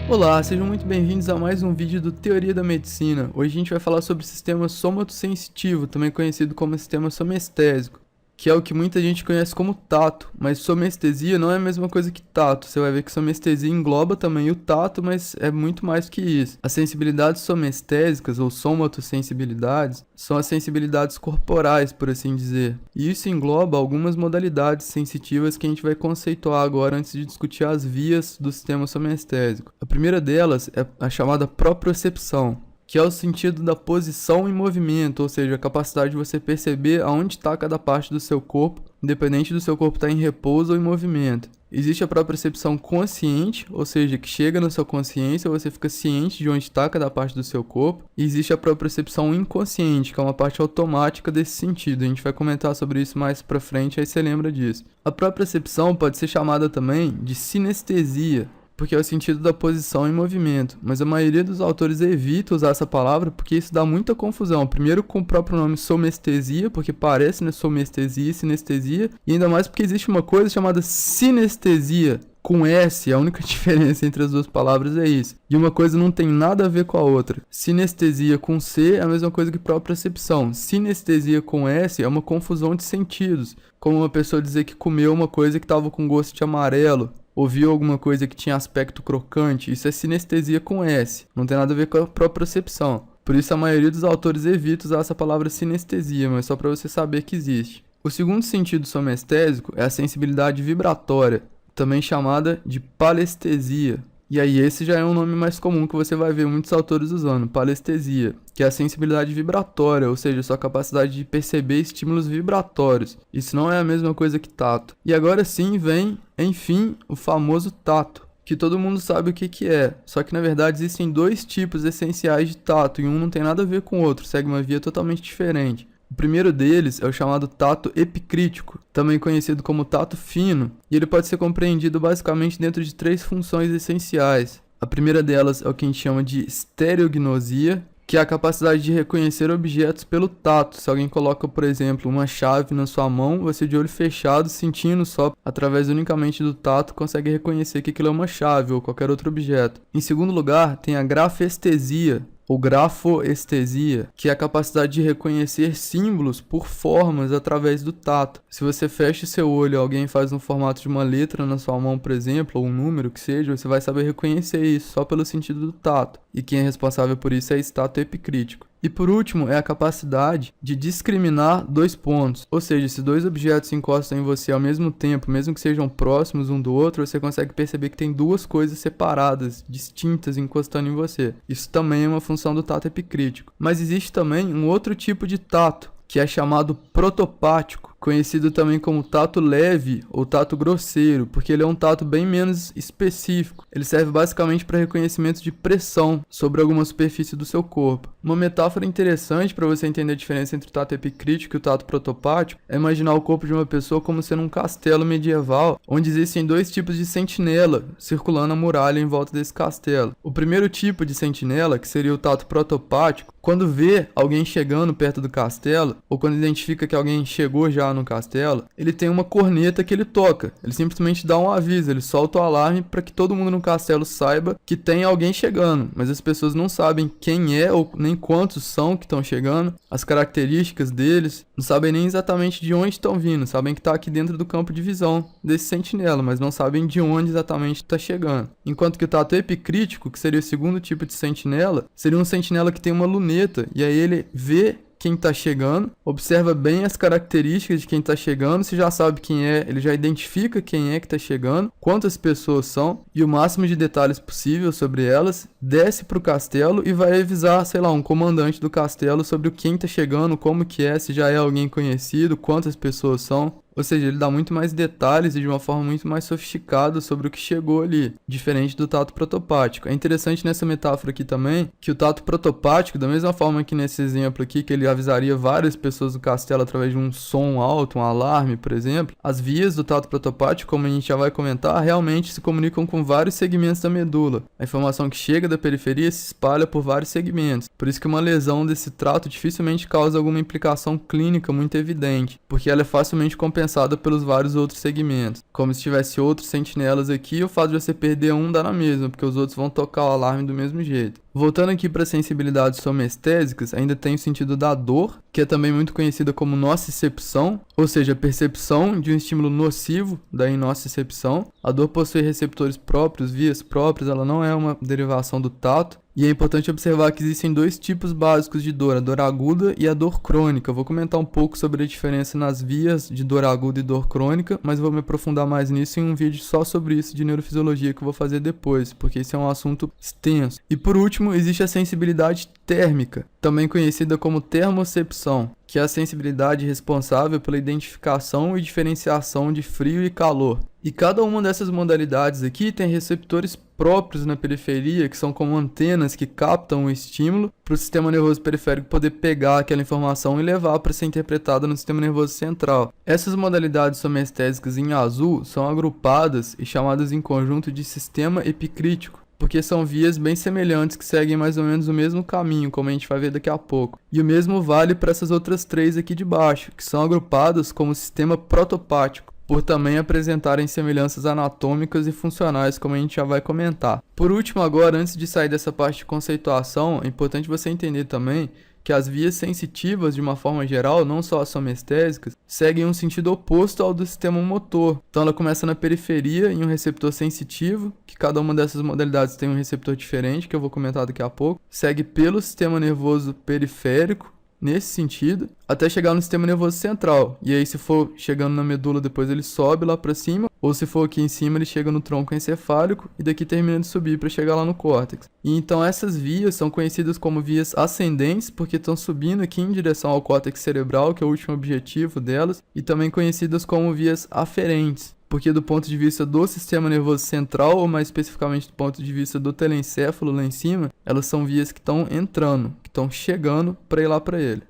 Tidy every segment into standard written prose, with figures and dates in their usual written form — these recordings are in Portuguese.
Olá, sejam muito bem-vindos a mais um vídeo do Teoria da Medicina. Hoje a gente vai falar sobre o sistema somatosensitivo, também conhecido como sistema somestésico, que é o que muita gente conhece como tato, mas somestesia não é a mesma coisa que tato. Você vai ver que somestesia engloba também o tato, mas é muito mais que isso. As sensibilidades somestésicas ou somatossensibilidades são as sensibilidades corporais, por assim dizer. E isso engloba algumas modalidades sensitivas que a gente vai conceituar agora antes de discutir as vias do sistema somestésico. A primeira delas é a chamada propriocepção, que é o sentido da posição em movimento, ou seja, a capacidade de você perceber aonde está cada parte do seu corpo, independente do seu corpo estar em repouso ou em movimento. Existe a propriocepção consciente, ou seja, que chega na sua consciência, você fica ciente de onde está cada parte do seu corpo. E existe a propriocepção inconsciente, que é uma parte automática desse sentido. A gente vai comentar sobre isso mais pra frente, aí você lembra disso. A propriocepção pode ser chamada também de sinestesia, porque é o sentido da posição em movimento, mas a maioria dos autores evita usar essa palavra porque isso dá muita confusão. Primeiro com o próprio nome somestesia, porque parece, né, somestesia e sinestesia, e ainda mais porque existe uma coisa chamada sinestesia, com S, a única diferença entre as duas palavras é isso. E uma coisa não tem nada a ver com a outra. Sinestesia com C é a mesma coisa que propriocepção. Sinestesia com S é uma confusão de sentidos, como uma pessoa dizer que comeu uma coisa que estava com gosto de amarelo, ouviu alguma coisa que tinha aspecto crocante. Isso é sinestesia com S, não tem nada a ver com a propriocepção. Por isso a maioria dos autores evita usar essa palavra sinestesia, mas só para você saber que existe. O segundo sentido somestésico é a sensibilidade vibratória, também chamada de palestesia. E aí esse já é um nome mais comum que você vai ver muitos autores usando, palestesia, que é a sensibilidade vibratória, ou seja, sua capacidade de perceber estímulos vibratórios. Isso não é a mesma coisa que tato. E agora sim vem, enfim, o famoso tato, que todo mundo sabe o que é. Só que na verdade existem dois tipos essenciais de tato, e um não tem nada a ver com o outro, segue uma via totalmente diferente. O primeiro deles é o chamado tato epicrítico, também conhecido como tato fino, e ele pode ser compreendido basicamente dentro de três funções essenciais. A primeira delas é o que a gente chama de estereognosia, que é a capacidade de reconhecer objetos pelo tato. Se alguém coloca, por exemplo, uma chave na sua mão, você de olho fechado, sentindo só através unicamente do tato, consegue reconhecer que aquilo é uma chave ou qualquer outro objeto. Em segundo lugar, tem a grafestesia, ou grafoestesia, que é a capacidade de reconhecer símbolos por formas através do tato. Se você fecha seu olho e alguém faz um formato de uma letra na sua mão, por exemplo, ou um número que seja, você vai saber reconhecer isso só pelo sentido do tato. E quem é responsável por isso é esse tato epicrítico. E por último, é a capacidade de discriminar dois pontos. Ou seja, se dois objetos se encostam em você ao mesmo tempo, mesmo que sejam próximos um do outro, você consegue perceber que tem duas coisas separadas, distintas, encostando em você. Isso também é uma função do tato epicrítico. Mas existe também um outro tipo de tato, que é chamado protopático, conhecido também como tato leve ou tato grosseiro, porque ele é um tato bem menos específico. Ele serve basicamente para reconhecimento de pressão sobre alguma superfície do seu corpo. Uma metáfora interessante para você entender a diferença entre o tato epicrítico e o tato protopático é imaginar o corpo de uma pessoa como sendo um castelo medieval, onde existem dois tipos de sentinela circulando a muralha em volta desse castelo. O primeiro tipo de sentinela, que seria o tato protopático, quando vê alguém chegando perto do castelo, ou quando identifica que alguém chegou já no castelo, ele tem uma corneta que ele toca. Ele simplesmente dá um aviso, ele solta o alarme para que todo mundo no castelo saiba que tem alguém chegando, mas as pessoas não sabem quem é ou nem quantos são que estão chegando, as características deles, não sabem nem exatamente de onde estão vindo, sabem que está aqui dentro do campo de visão desse sentinela, mas não sabem de onde exatamente está chegando. Enquanto que o tato epicrítico, que seria o segundo tipo de sentinela, seria um sentinela que tem uma luneta, e aí ele vê quem está chegando, observa bem as características de quem está chegando, se já sabe quem é, ele já identifica quem é que está chegando, quantas pessoas são e o máximo de detalhes possível sobre elas, desce para o castelo e vai avisar, sei lá, um comandante do castelo sobre quem está chegando, como que é, se já é alguém conhecido, quantas pessoas são. Ou seja, ele dá muito mais detalhes e de uma forma muito mais sofisticada sobre o que chegou ali, diferente do tato protopático. É interessante nessa metáfora aqui também que o tato protopático, da mesma forma que nesse exemplo aqui, que ele avisaria várias pessoas do castelo através de um som alto, um alarme, por exemplo, as vias do tato protopático, como a gente já vai comentar, realmente se comunicam com vários segmentos da medula. A informação que chega da periferia se espalha por vários segmentos. Por isso que uma lesão desse trato dificilmente causa alguma implicação clínica muito evidente, porque ela é facilmente compensada compensada pelos vários outros segmentos. Como se tivesse outros sentinelas aqui, o fato de você perder um dá na mesma, porque os outros vão tocar o alarme do mesmo jeito. Voltando aqui para as sensibilidades somestésicas, ainda tem o sentido da dor, que é também muito conhecida como nocicepção, ou seja, a percepção de um estímulo nocivo, daí nocicepção. A dor possui receptores próprios, vias próprias, ela não é uma derivação do tato. E é importante observar que existem dois tipos básicos de dor, a dor aguda e a dor crônica. Eu vou comentar um pouco sobre a diferença nas vias de dor aguda e dor crônica, mas vou me aprofundar mais nisso em um vídeo só sobre isso de neurofisiologia que eu vou fazer depois, porque esse é um assunto extenso. E por último, existe a sensibilidade térmica, também conhecida como termocepção, que é a sensibilidade responsável pela identificação e diferenciação de frio e calor. E cada uma dessas modalidades aqui tem receptores próprios na periferia, que são como antenas que captam o estímulo para o sistema nervoso periférico poder pegar aquela informação e levar para ser interpretada no sistema nervoso central. Essas modalidades somestésicas em azul são agrupadas e chamadas em conjunto de sistema epicrítico, porque são vias bem semelhantes que seguem mais ou menos o mesmo caminho, como a gente vai ver daqui a pouco. E o mesmo vale para essas outras três aqui de baixo, que são agrupadas como sistema protopático, por também apresentarem semelhanças anatômicas e funcionais, como a gente já vai comentar. Por último agora, antes de sair dessa parte de conceituação, é importante você entender também que as vias sensitivas, de uma forma geral, não só as somestésicas, seguem um sentido oposto ao do sistema motor. Então ela começa na periferia, em um receptor sensitivo, que cada uma dessas modalidades tem um receptor diferente, que eu vou comentar daqui a pouco. Segue pelo sistema nervoso periférico, nesse sentido, até chegar no sistema nervoso central. E aí, se for chegando na medula, depois ele sobe lá para cima, ou se for aqui em cima, ele chega no tronco encefálico e daqui termina de subir para chegar lá no córtex. E então essas vias são conhecidas como vias ascendentes, porque estão subindo aqui em direção ao córtex cerebral, que é o último objetivo delas, e também conhecidas como vias aferentes, porque do ponto de vista do sistema nervoso central, ou mais especificamente do ponto de vista do telencéfalo lá em cima, elas são vias que estão entrando, que estão chegando para ir lá para ele.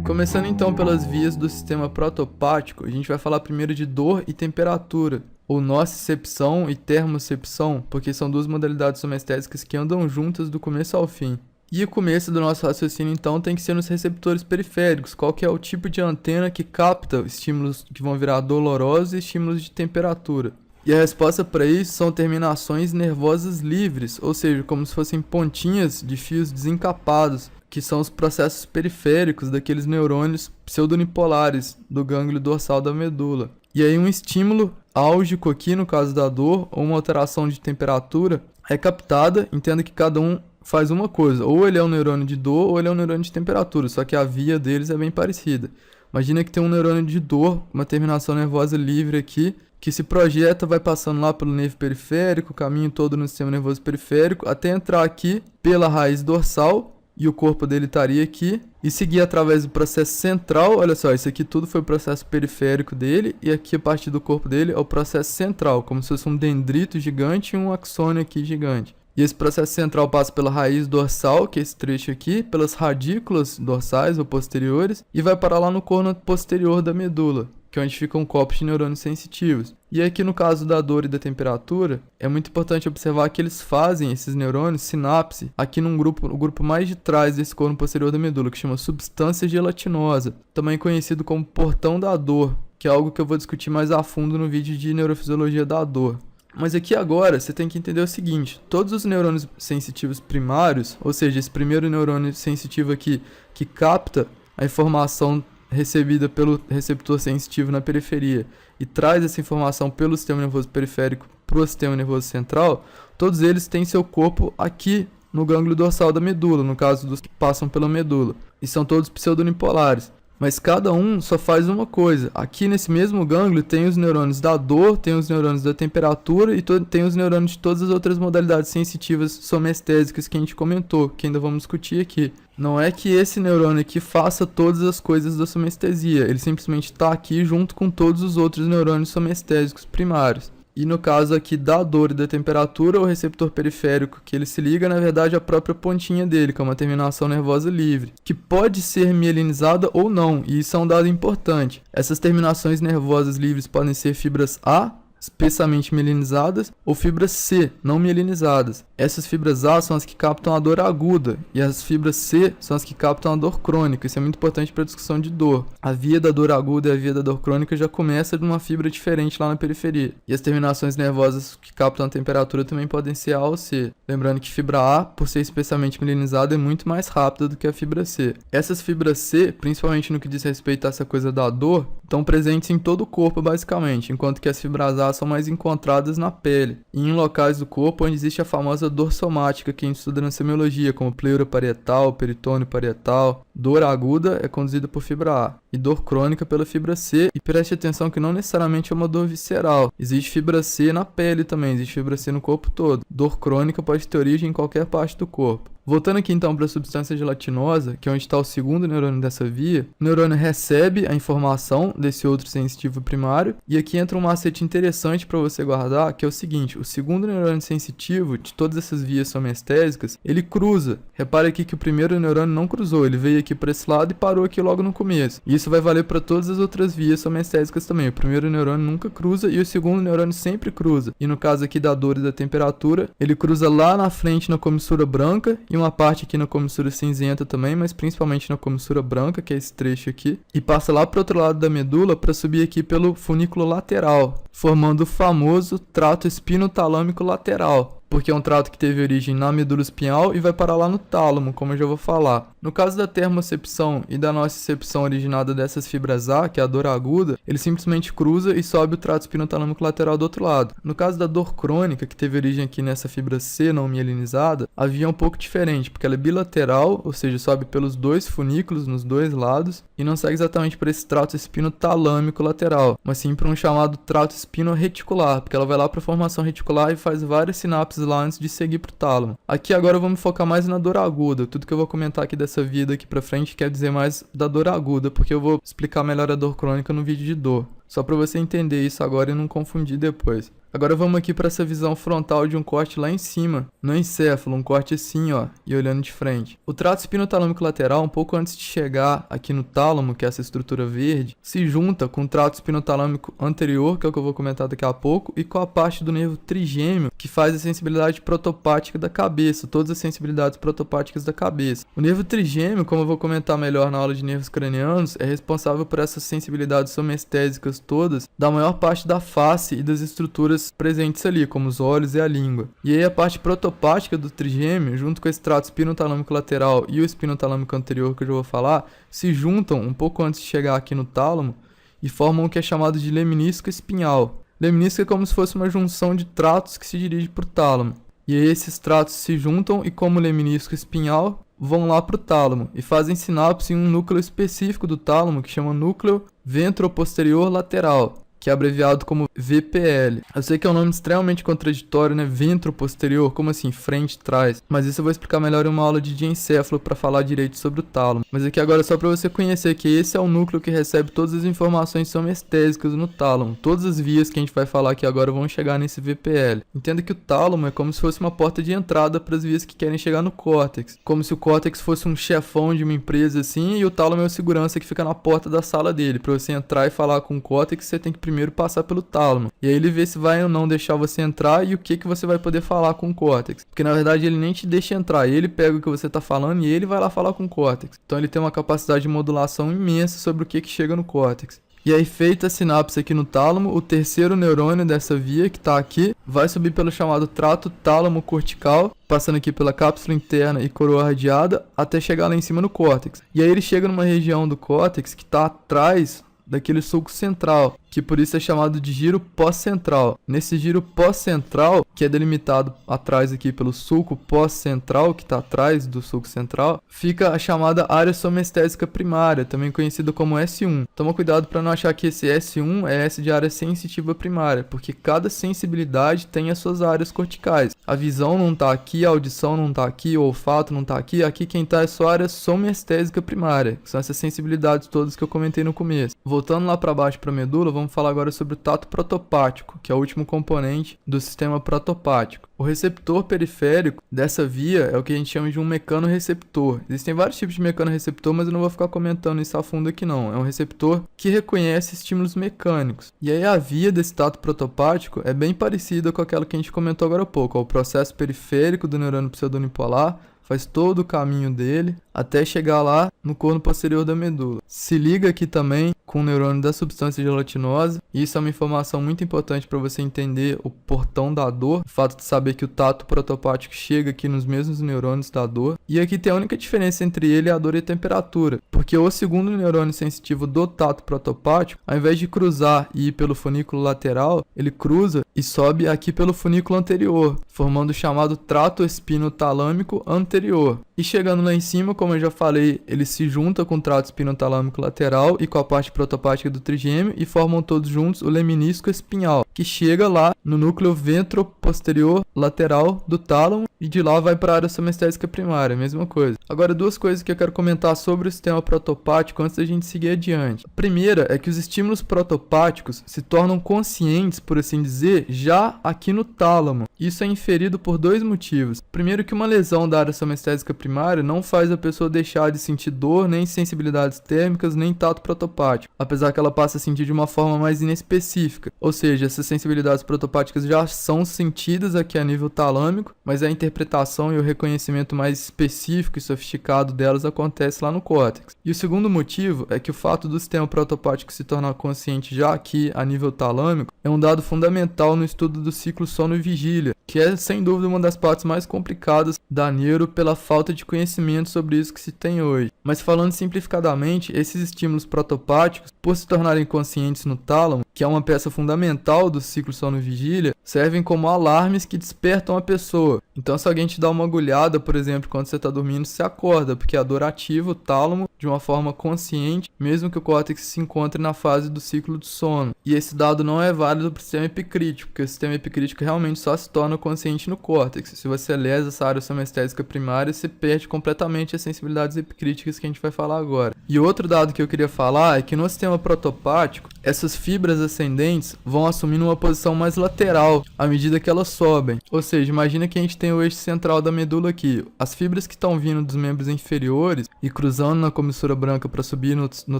Começando então pelas vias do sistema protopático, a gente vai falar primeiro de dor e temperatura, ou nocicepção e termocepção, porque são duas modalidades somestésicas que andam juntas do começo ao fim. E o começo do nosso raciocínio, então, tem que ser nos receptores periféricos. Qual que é o tipo de antena que capta estímulos que vão virar dolorosos e estímulos de temperatura? E a resposta para isso são terminações nervosas livres, ou seja, como se fossem pontinhas de fios desencapados, que são os processos periféricos daqueles neurônios pseudonipolares do gânglio dorsal da medula. E aí um estímulo álgico aqui, no caso da dor, ou uma alteração de temperatura, é captada, entenda que cada um faz uma coisa, ou ele é um neurônio de dor ou ele é um neurônio de temperatura, só que a via deles é bem parecida. Imagina que tem um neurônio de dor, uma terminação nervosa livre aqui, que se projeta, vai passando lá pelo nervo periférico, o caminho todo no sistema nervoso periférico, até entrar aqui pela raiz dorsal, e o corpo dele estaria aqui, e seguir através do processo central. Olha só, isso aqui tudo foi o processo periférico dele, e aqui a partir do corpo dele é o processo central, como se fosse um dendrito gigante e um axônio aqui gigante. E esse processo central passa pela raiz dorsal, que é esse trecho aqui, pelas radículas dorsais ou posteriores, e vai parar lá no corno posterior da medula, que é onde ficam copos de neurônios sensitivos. E aqui no caso da dor e da temperatura, é muito importante observar que eles fazem, esses neurônios, sinapse, aqui num grupo, o grupo mais de trás desse corno posterior da medula, que chama substância gelatinosa, também conhecido como portão da dor, que é algo que eu vou discutir mais a fundo no vídeo de neurofisiologia da dor. Mas aqui agora você tem que entender o seguinte: todos os neurônios sensitivos primários, ou seja, esse primeiro neurônio sensitivo aqui que capta a informação recebida pelo receptor sensitivo na periferia e traz essa informação pelo sistema nervoso periférico para o sistema nervoso central, todos eles têm seu corpo aqui no gânglio dorsal da medula, no caso dos que passam pela medula, e são todos pseudonipolares. Mas cada um só faz uma coisa. Aqui nesse mesmo gânglio tem os neurônios da dor, tem os neurônios da temperatura e tem os neurônios de todas as outras modalidades sensitivas somestésicas que a gente comentou, que ainda vamos discutir aqui. Não é que esse neurônio aqui faça todas as coisas da somestesia, ele simplesmente está aqui junto com todos os outros neurônios somestésicos primários. E no caso aqui da dor e da temperatura, o receptor periférico que ele se liga, na verdade, é a própria pontinha dele, que é uma terminação nervosa livre, que pode ser mielinizada ou não, e isso é um dado importante. Essas terminações nervosas livres podem ser fibras A, espessamente mielinizadas, ou fibras C, não mielinizadas. Essas fibras A são as que captam a dor aguda, e as fibras C são as que captam a dor crônica. Isso é muito importante para a discussão de dor. A via da dor aguda e a via da dor crônica já começa de uma fibra diferente lá na periferia. E as terminações nervosas que captam a temperatura também podem ser A ou C. Lembrando que fibra A, por ser espessamente mielinizada, é muito mais rápida do que a fibra C. Essas fibras C, principalmente no que diz respeito a essa coisa da dor, estão presentes em todo o corpo basicamente, enquanto que as fibras A são mais encontradas na pele e em locais do corpo onde existe a famosa dor somática que a gente estuda na semiologia, como pleura parietal, peritônio parietal. Dor aguda é conduzida por fibra A e dor crônica pela fibra C. E preste atenção que não necessariamente é uma dor visceral. Existe fibra C na pele também, existe fibra C no corpo todo. Dor crônica pode ter origem em qualquer parte do corpo. Voltando aqui então para a substância gelatinosa, que é onde está o segundo neurônio dessa via, o neurônio recebe a informação desse outro sensitivo primário, e aqui entra um macete interessante para você guardar, que é o seguinte: o segundo neurônio sensitivo de todas essas vias somestésicas, ele cruza. Repare aqui que o primeiro neurônio não cruzou, ele veio aqui para esse lado e parou aqui logo no começo. E isso vai valer para todas as outras vias somestésicas também. O primeiro neurônio nunca cruza e o segundo neurônio sempre cruza. E no caso aqui da dor e da temperatura, ele cruza lá na frente na comissura branca, e uma parte aqui na comissura cinzenta também, mas principalmente na comissura branca, que é esse trecho aqui, e passa lá para o outro lado da medula para subir aqui pelo funículo lateral, formando o famoso trato espinotalâmico lateral, porque é um trato que teve origem na medula espinhal e vai parar lá no tálamo, como eu já vou falar. No caso da termocepção e da nocicepção originada dessas fibras A, que é a dor aguda, ele simplesmente cruza e sobe o trato espinotalâmico lateral do outro lado. No caso da dor crônica, que teve origem aqui nessa fibra C não mielinizada, a via é um pouco diferente, porque ela é bilateral, ou seja, sobe pelos dois funículos nos dois lados, e não segue exatamente por esse trato espinotalâmico lateral, mas sim para um chamado trato espino-reticular, porque ela vai lá para a formação reticular e faz várias sinapses lá antes de seguir pro tálamo. Aqui agora eu vou me focar mais na dor aguda. Tudo que eu vou comentar aqui dessa via daqui pra frente quer dizer mais da dor aguda, porque eu vou explicar melhor a dor crônica no vídeo de dor. Só para você entender isso agora e não confundir depois. Agora vamos aqui para essa visão frontal de um corte lá em cima, no encéfalo, um corte assim, ó, e olhando de frente. O trato espinotalâmico lateral, um pouco antes de chegar aqui no tálamo, que é essa estrutura verde, se junta com o trato espinotalâmico anterior, que é o que eu vou comentar daqui a pouco, e com a parte do nervo trigêmeo, que faz a sensibilidade protopática da cabeça, todas as sensibilidades protopáticas da cabeça. O nervo trigêmeo, como eu vou comentar melhor na aula de nervos cranianos, é responsável por essas sensibilidades somestésicas todas da maior parte da face e das estruturas presentes ali, como os olhos e a língua. E aí a parte protopática do trigêmeo, junto com esse trato espinotalâmico lateral e o espinotalâmico anterior que eu já vou falar, se juntam um pouco antes de chegar aqui no tálamo e formam o que é chamado de lemnisco espinhal. Lemnisco é como se fosse uma junção de tratos que se dirige para o tálamo. E aí esses tratos se juntam e, como lemnisco espinhal, vão lá para o tálamo e fazem sinapse em um núcleo específico do tálamo que chama núcleo ventroposterior lateral, que é abreviado como VPL. Eu sei que é um nome extremamente contraditório, né? Ventroposterior, como assim? Frente, trás. Mas isso eu vou explicar melhor em uma aula de diencéfalo para falar direito sobre o tálamo. Mas aqui agora é só para você conhecer que esse é o núcleo que recebe todas as informações somestésicas no tálamo. Todas as vias que a gente vai falar aqui agora vão chegar nesse VPL. Entenda que o tálamo é como se fosse uma porta de entrada para as vias que querem chegar no córtex. Como se o córtex fosse um chefão de uma empresa assim, e o tálamo é o segurança que fica na porta da sala dele. Para você entrar e falar com o córtex, você tem que primeiro passar pelo tálamo. E aí ele vê se vai ou não deixar você entrar e o que você vai poder falar com o córtex. Porque na verdade ele nem te deixa entrar, ele pega o que você está falando e ele vai lá falar com o córtex. Então ele tem uma capacidade de modulação imensa sobre o que chega no córtex. E aí, feita a sinapse aqui no tálamo, o terceiro neurônio dessa via, que está aqui, vai subir pelo chamado trato tálamo-cortical, passando aqui pela cápsula interna e coroa radiada, até chegar lá em cima no córtex. E aí ele chega numa região do córtex que está atrás daquele sulco central, que por isso é chamado de giro pós-central. Nesse giro pós-central, que é delimitado atrás aqui pelo sulco pós-central, que está atrás do sulco central, fica a chamada área somestésica primária, também conhecida como S1. Toma cuidado para não achar que esse S1 é S de área sensitiva primária, porque cada sensibilidade tem as suas áreas corticais. A visão não está aqui, a audição não está aqui, o olfato não está aqui. Aqui quem está é só a área somestésica primária, que são essas sensibilidades todas que eu comentei no começo. Voltando lá para baixo para a medula, vamos vamos falar agora sobre o tato protopático, que é o último componente do sistema protopático. O receptor periférico dessa via é o que a gente chama de um mecanorreceptor. Existem vários tipos de mecanorreceptor, mas eu não vou ficar comentando isso a fundo aqui não. É um receptor que reconhece estímulos mecânicos. E aí a via desse tato protopático é bem parecida com aquela que a gente comentou agora há pouco. O processo periférico do neurônio pseudonipolar faz todo o caminho dele até chegar lá no corno posterior da medula. Se liga aqui também com o neurônio da substância gelatinosa. Isso é uma informação muito importante para você entender o portão da dor, o fato de saber que o tato protopático chega aqui nos mesmos neurônios da dor. E aqui tem a única diferença entre ele, a dor e a temperatura, porque o segundo neurônio sensitivo do tato protopático, ao invés de cruzar e ir pelo funículo lateral, ele cruza e sobe aqui pelo funículo anterior, formando o chamado trato espinotalâmico anterior. E chegando lá em cima, como eu já falei, ele se junta com o trato espinotalâmico lateral e com a parte protopática do trigêmeo e formam todos juntos o leminisco espinhal, que chega lá no núcleo ventroposterior lateral do tálamo e de lá vai para a área somestésica primária, mesma coisa. Agora, duas coisas que eu quero comentar sobre o sistema protopático antes da gente seguir adiante. A primeira é que os estímulos protopáticos se tornam conscientes, por assim dizer, já aqui no tálamo. Isso é inferido por dois motivos. Primeiro, que uma lesão da área somestésica primária não faz a pessoa deixar de sentir dor, nem sensibilidades térmicas, nem tato protopático, apesar que ela passa a sentir de uma forma mais inespecífica. Ou seja, essas sensibilidades protopáticas já são sentidas aqui a nível talâmico, mas a interpretação e o reconhecimento mais específico e sofisticado delas acontece lá no córtex. E o segundo motivo é que o fato do sistema protopático se tornar consciente já aqui a nível talâmico é um dado fundamental no estudo do ciclo sono e vigília, que é sem dúvida uma das partes mais complicadas da neuro pela falta de conhecimento sobre isso que se tem hoje. Mas falando simplificadamente, esses estímulos protopáticos, por se tornarem conscientes no tálamo, que é uma peça fundamental do ciclo sono e vigília, servem como alarmes que despertam a pessoa. Então, se alguém te dá uma agulhada, por exemplo, quando você está dormindo, você acorda, porque a dor ativa o tálamo de uma forma consciente, mesmo que o córtex se encontre na fase do ciclo do sono. E esse dado não é válido para o sistema epicrítico, porque o sistema epicrítico realmente só se torna consciente no córtex. Se você lesa essa área somestésica primária, você perde completamente as sensibilidades epicríticas que a gente vai falar agora. E outro dado que eu queria falar é que no sistema protopático, essas fibras ascendentes vão assumindo uma posição mais lateral à medida que elas sobem. Ou seja, imagina que a gente tem o eixo central da medula aqui. As fibras que estão vindo dos membros inferiores e cruzando na comissura branca para subir no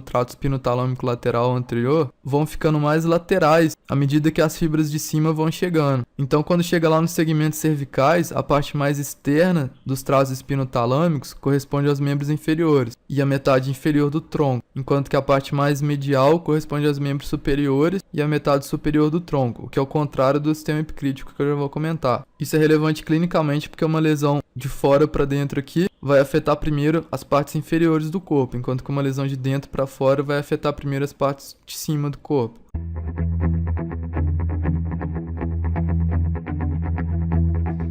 trato espinotalâmico lateral anterior, vão ficando mais laterais à medida que as fibras de cima vão chegando. Então, quando chega lá nos segmentos cervicais, a parte mais externa dos tratos espinotalâmicos corresponde aos membros inferiores e a metade inferior do tronco, enquanto que a parte mais medial corresponde aos membros superiores e a metade superior do tronco, o que é o contrário do sistema epicrítico que eu já vou comentar. Isso é relevante clinicamente porque uma lesão de fora para dentro aqui vai afetar primeiro as partes inferiores do corpo, enquanto que uma lesão de dentro para fora vai afetar primeiro as partes de cima do corpo.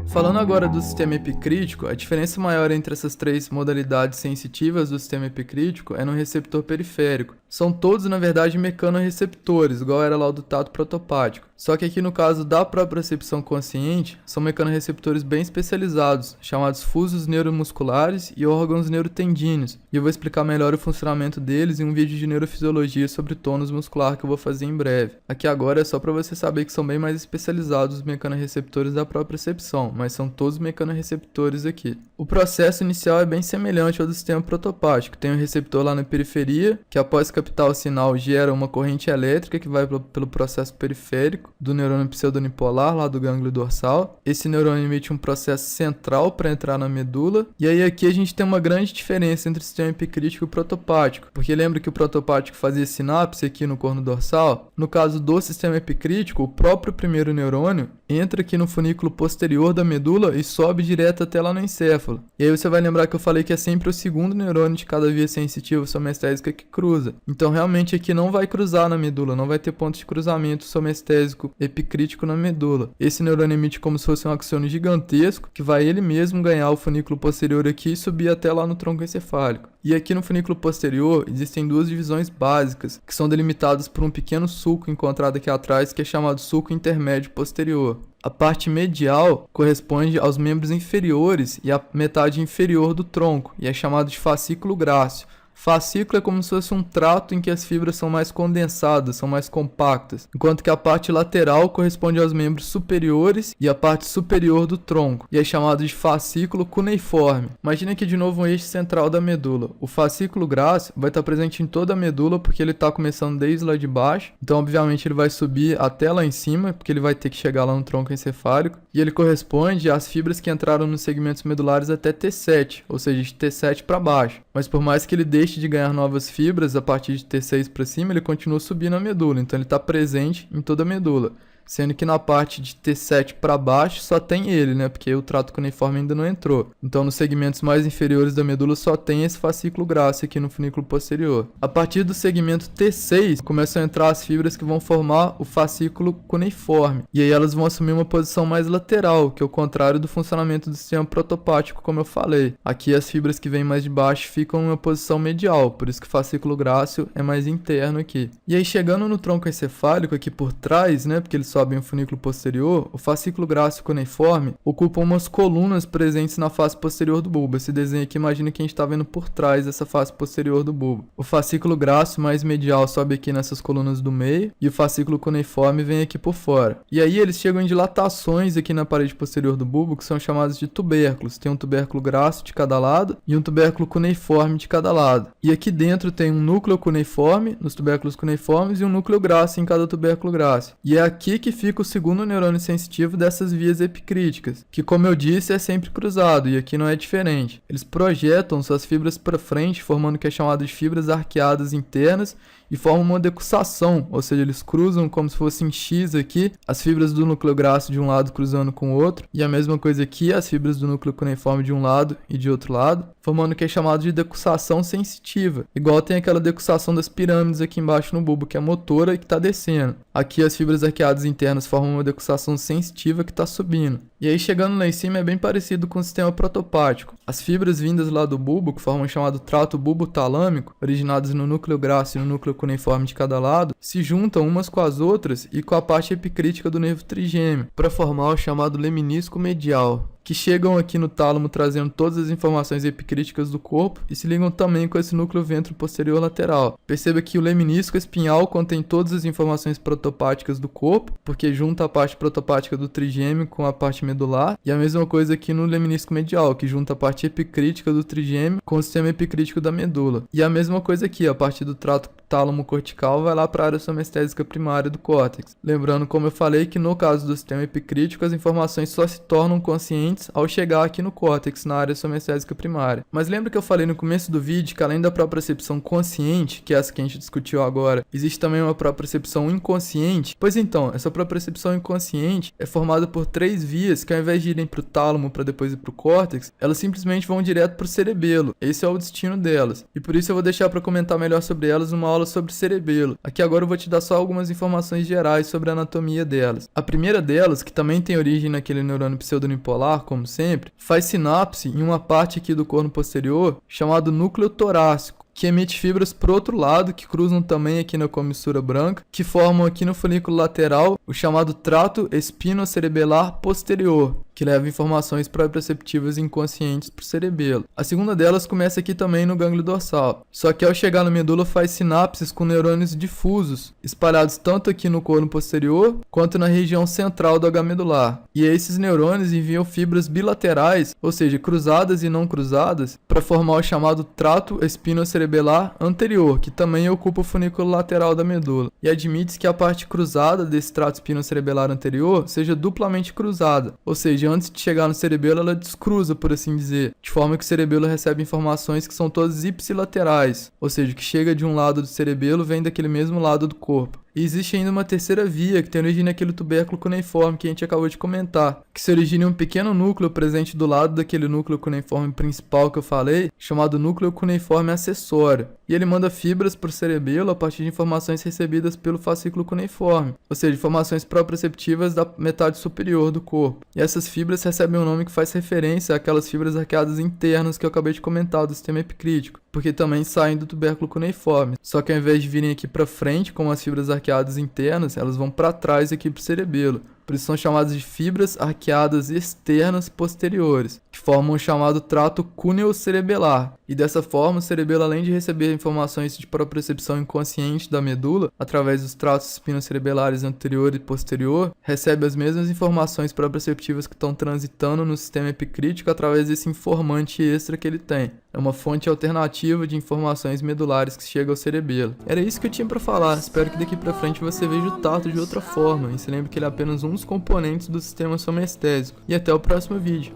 Falando agora do sistema epicrítico, a diferença maior entre essas três modalidades sensitivas do sistema epicrítico é no receptor periférico. São todos, na verdade, mecanorreceptores, igual era lá o do tato protopático. Só que aqui no caso da propriocepção consciente, são mecanorreceptores bem especializados, chamados fusos neuromusculares e órgãos neurotendíneos. E eu vou explicar melhor o funcionamento deles em um vídeo de neurofisiologia sobre tônus muscular que eu vou fazer em breve. Aqui agora é só para você saber que são bem mais especializados os mecanorreceptores da propriocepção, mas são todos mecanorreceptores aqui. O processo inicial é bem semelhante ao do sistema protopático. Tem um receptor lá na periferia, que após captar o sinal gera uma corrente elétrica que vai pelo processo periférico do neurônio pseudonipolar, lá do gânglio dorsal. Esse neurônio emite um processo central para entrar na medula. E aí aqui a gente tem uma grande diferença entre o sistema epicrítico e o protopático, porque lembra que o protopático fazia sinapse aqui no corno dorsal? No caso do sistema epicrítico, o próprio primeiro neurônio entra aqui no funículo posterior da medula e sobe direto até lá no encéfalo. E aí você vai lembrar que eu falei que é sempre o segundo neurônio de cada via sensitiva somestésica que cruza. Então realmente aqui não vai cruzar na medula, não vai ter ponto de cruzamento somestésico epicrítico na medula. Esse neurônio emite como se fosse um axônio gigantesco, que vai ele mesmo ganhar o funículo posterior aqui e subir até lá no tronco encefálico. E aqui no funículo posterior existem duas divisões básicas, que são delimitadas por um pequeno sulco encontrado aqui atrás, que é chamado sulco intermédio posterior. A parte medial corresponde aos membros inferiores e à metade inferior do tronco, e é chamado de fascículo grácil. Fascículo é como se fosse um trato em que as fibras são mais condensadas, são mais compactas, enquanto que a parte lateral corresponde aos membros superiores e a parte superior do tronco, e é chamado de fascículo cuneiforme. Imagina aqui de novo um eixo central da medula. O fascículo grácil vai estar presente em toda a medula porque ele está começando desde lá de baixo, então obviamente ele vai subir até lá em cima, porque ele vai ter que chegar lá no tronco encefálico, e ele corresponde às fibras que entraram nos segmentos medulares até T7, ou seja, de T7 para baixo. Mas por mais que ele deixe de ganhar novas fibras a partir de T6 para cima, ele continua subindo a medula, então ele está presente em toda a medula. Sendo que na parte de T7 para baixo só tem ele, né? Porque o trato cuneiforme ainda não entrou. Então nos segmentos mais inferiores da medula só tem esse fascículo grácil aqui no funículo posterior. A partir do segmento T6 começam a entrar as fibras que vão formar o fascículo cuneiforme. E aí elas vão assumir uma posição mais lateral, que é o contrário do funcionamento do sistema protopático, como eu falei. Aqui as fibras que vêm mais de baixo ficam em uma posição medial, por isso que o fascículo grácil é mais interno aqui. E aí chegando no tronco encefálico aqui por trás, né? Porque ele sobem o funículo posterior, o fascículo grácil cuneiforme ocupa umas colunas presentes na face posterior do bulbo. Esse desenho aqui imagina que a gente está vendo por trás dessa face posterior do bulbo. O fascículo grácil mais medial sobe aqui nessas colunas do meio e o fascículo cuneiforme vem aqui por fora. E aí eles chegam em dilatações aqui na parede posterior do bulbo que são chamadas de tubérculos. Tem um tubérculo grácil de cada lado e um tubérculo cuneiforme de cada lado. E aqui dentro tem um núcleo cuneiforme nos tubérculos cuneiformes e um núcleo grácil em cada tubérculo grácil. E é aqui que fica o segundo neurônio sensitivo dessas vias epicríticas, que como eu disse é sempre cruzado e aqui não é diferente. Eles projetam suas fibras para frente, formando o que é chamado de fibras arqueadas internas e formam uma decussação, ou seja, eles cruzam como se fosse em X aqui, as fibras do núcleo grácil de um lado cruzando com o outro, e a mesma coisa aqui, as fibras do núcleo cuneiforme de um lado e de outro lado, formando o que é chamado de decussação sensitiva, igual tem aquela decussação das pirâmides aqui embaixo no bulbo, que é motora e que está descendo. Aqui as fibras arqueadas internas formam uma decussação sensitiva que está subindo. E aí chegando lá em cima é bem parecido com o sistema protopático. As fibras vindas lá do bulbo, que formam o chamado trato bulbo-talâmico, originadas no núcleo grácil e no núcleo cuneiforme de cada lado, se juntam umas com as outras e com a parte epicrítica do nervo trigêmeo, para formar o chamado leminisco medial, que chegam aqui no tálamo trazendo todas as informações epicríticas do corpo e se ligam também com esse núcleo ventro-posterior lateral. Perceba que o leminisco espinhal contém todas as informações protopáticas do corpo, porque junta a parte protopática do trigêmeo com a parte medular, e a mesma coisa aqui no leminisco medial, que junta a parte epicrítica do trigêmeo com o sistema epicrítico da medula. E a mesma coisa aqui, a partir do trato tálamo cortical vai lá para a área somestésica primária do córtex. Lembrando, como eu falei, que no caso do sistema epicrítico as informações só se tornam conscientes ao chegar aqui no córtex, na área somestésica primária. Mas lembra que eu falei no começo do vídeo que além da propriocepção consciente, que é essa que a gente discutiu agora, existe também uma propriocepção inconsciente? Pois então, essa propriocepção inconsciente é formada por três vias que ao invés de irem para o tálamo para depois ir para o córtex, elas simplesmente vão direto para o cerebelo. Esse é o destino delas. E por isso eu vou deixar para comentar melhor sobre elas numa aula sobre cerebelo. Aqui agora eu vou te dar só algumas informações gerais sobre a anatomia delas. A primeira delas, que também tem origem naquele neurônio pseudonipolar, como sempre, faz sinapse em uma parte aqui do corno posterior chamado núcleo torácico, que emite fibras para o outro lado, que cruzam também aqui na comissura branca, que formam aqui no funículo lateral o chamado trato espinocerebelar posterior, que leva informações proprioceptivas inconscientes para o cerebelo. A segunda delas começa aqui também no gânglio dorsal, só que ao chegar na medula faz sinapses com neurônios difusos, espalhados tanto aqui no corno posterior, quanto na região central do H medular. E esses neurônios enviam fibras bilaterais, ou seja, cruzadas e não cruzadas, para formar o chamado trato espinocerebelar anterior, que também ocupa o funículo lateral da medula. E admite-se que a parte cruzada desse trato espinocerebelar anterior seja duplamente cruzada, ou seja, antes de chegar no cerebelo ela descruza, por assim dizer, de forma que o cerebelo recebe informações que são todas ipsilaterais, ou seja, que chega de um lado do cerebelo vem daquele mesmo lado do corpo. E existe ainda uma terceira via, que tem origem naquele tubérculo cuneiforme que a gente acabou de comentar, que se origina em um pequeno núcleo presente do lado daquele núcleo cuneiforme principal que eu falei, chamado núcleo cuneiforme acessório. E ele manda fibras para o cerebelo a partir de informações recebidas pelo fascículo cuneiforme, ou seja, informações proprioceptivas da metade superior do corpo. E essas fibras recebem um nome que faz referência àquelas fibras arqueadas internas que eu acabei de comentar do sistema epicrítico, porque também saem do tubérculo cuneiforme. Só que ao invés de virem aqui para frente, como as fibras arqueadas internas, elas vão para trás aqui para o cerebelo. Por isso são chamadas de fibras arqueadas externas posteriores, que formam o chamado trato cúneo-cerebelar, E dessa forma, o cerebelo, além de receber informações de propriocepção inconsciente da medula, através dos tratos espinocerebelares anterior e posterior, recebe as mesmas informações proprioceptivas que estão transitando no sistema epicrítico através desse informante extra que ele tem. É uma fonte alternativa de informações medulares que chega ao cerebelo. Era isso que eu tinha para falar. Espero que daqui para frente você veja o tato de outra forma e se lembre que ele é apenas um dos componentes do sistema somestésico. E até o próximo vídeo.